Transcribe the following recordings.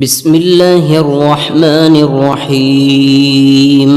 بسم الله الرحمن الرحيم.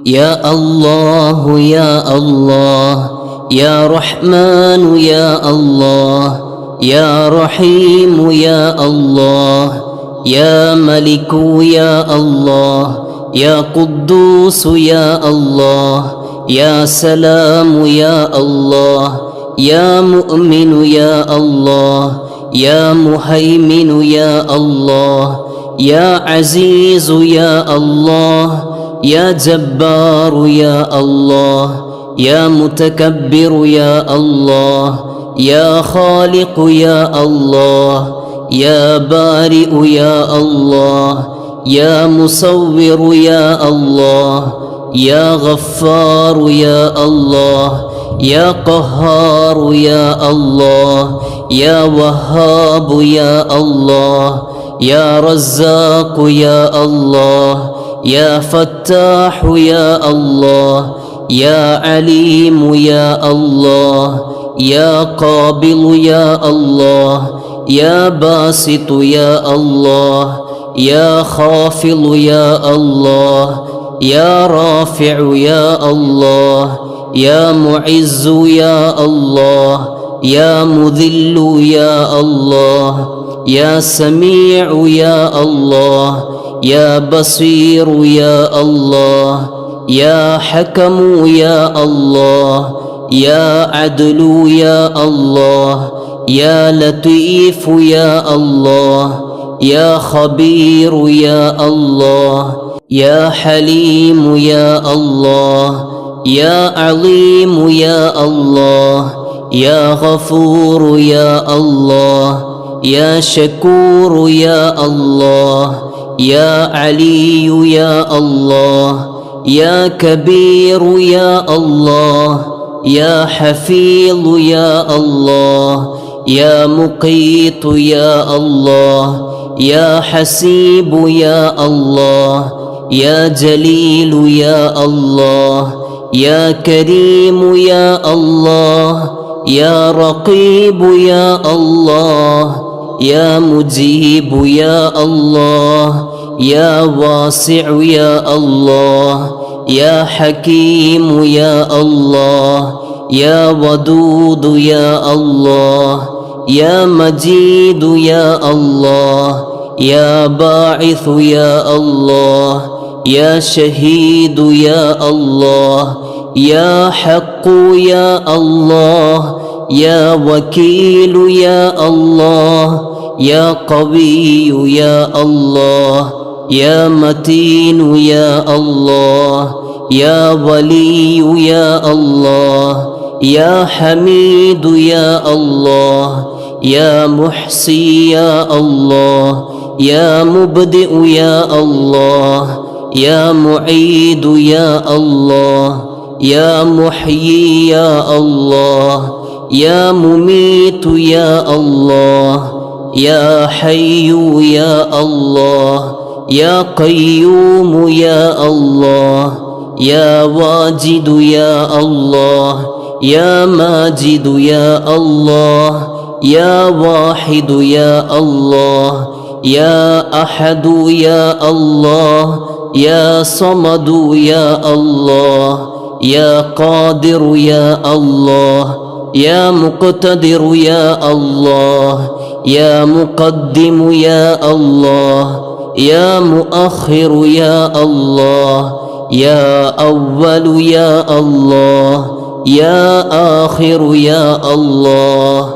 يا الله يا الله يا رحمن يا الله يا رحيم يا الله يا ملك يا الله يا قدوس يا الله يا سلام يا الله يا مؤمن يا الله يا مهيمن يا الله يا عزيز يا الله يا جبار يا الله يا متكبر يا الله يا خالق يا الله يا بارئ يا الله يا مصور يا الله يا غفار يا الله يا قهار يا الله يا وهاب يا الله يا رزاق يا الله يا فتاح يا الله يا عليم يا الله يا قابل يا الله يا باسط يا الله يا خافض يا الله يا رافع يا الله يا معز يا الله يا مذل يا الله يا سميع يا الله يا بصير يا الله يا حكم يا الله يا عدل يا الله يا لطيف يا الله يا خبير يا الله يا حليم يا الله يا عليم يا الله يا غفور يا الله يا شكور يا الله يا علي يا الله يا كبير يا الله يا حفيظ يا الله يا مقيت يا الله يا حسيب يا الله يا جليل يا الله يا كريم يا الله يا رقيب يا الله يا مجيب يا الله يا واسع يا الله يا حكيم يا الله يا ودود يا الله يا مجيد يا الله يا باعث يا الله يا شهيد يا الله يا حق يا الله يا وكيل يا الله يا قوي يا الله يا متين يا الله يا ولي يا الله يا حميد يا الله يا محصي يا الله يا مبدئ يا الله يا معيد يا الله يا محيي يا الله يا مميت يا الله يا حي يا الله يا قيوم يا الله يا واجد يا الله يا ماجد يا الله يا واحد يا الله يا أحد يا الله يا صمد يا الله يا قادر يا الله يا مقتدر يا الله يا مقدم يا الله يا مؤخر يا الله يا أول يا الله يا آخر يا الله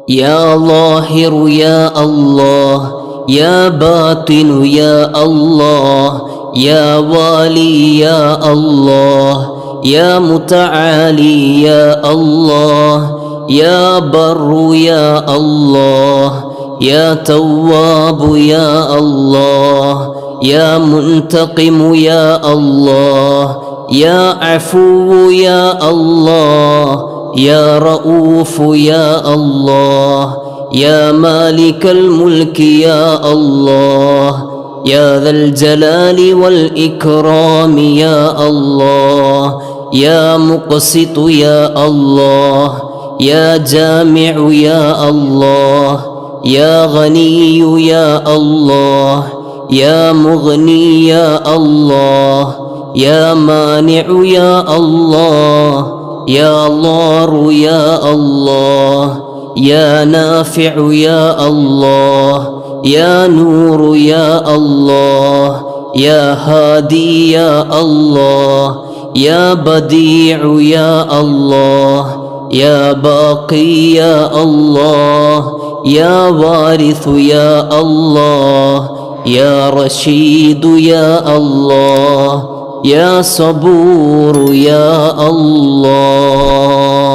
يا ظاهر يا الله يا باطن يا الله يا والي يا الله يا متعالي يا الله يا بر يا الله يا تواب يا الله يا منتقم يا الله يا عفو يا الله يا رؤوف يا الله يا مالك الملك يا الله يا ذا الجلال والإكرام يا الله يا مقسط يا الله يا جامع يا الله يا غني يا الله يا مغني يا الله يا مانع يا الله يا ضار يا الله يا نافع يا الله يا نور يا الله يا هادي يا الله يا بديع يا الله يا باقي يا الله يا وارث يا الله يا رشيد يا الله يا صبور يا الله.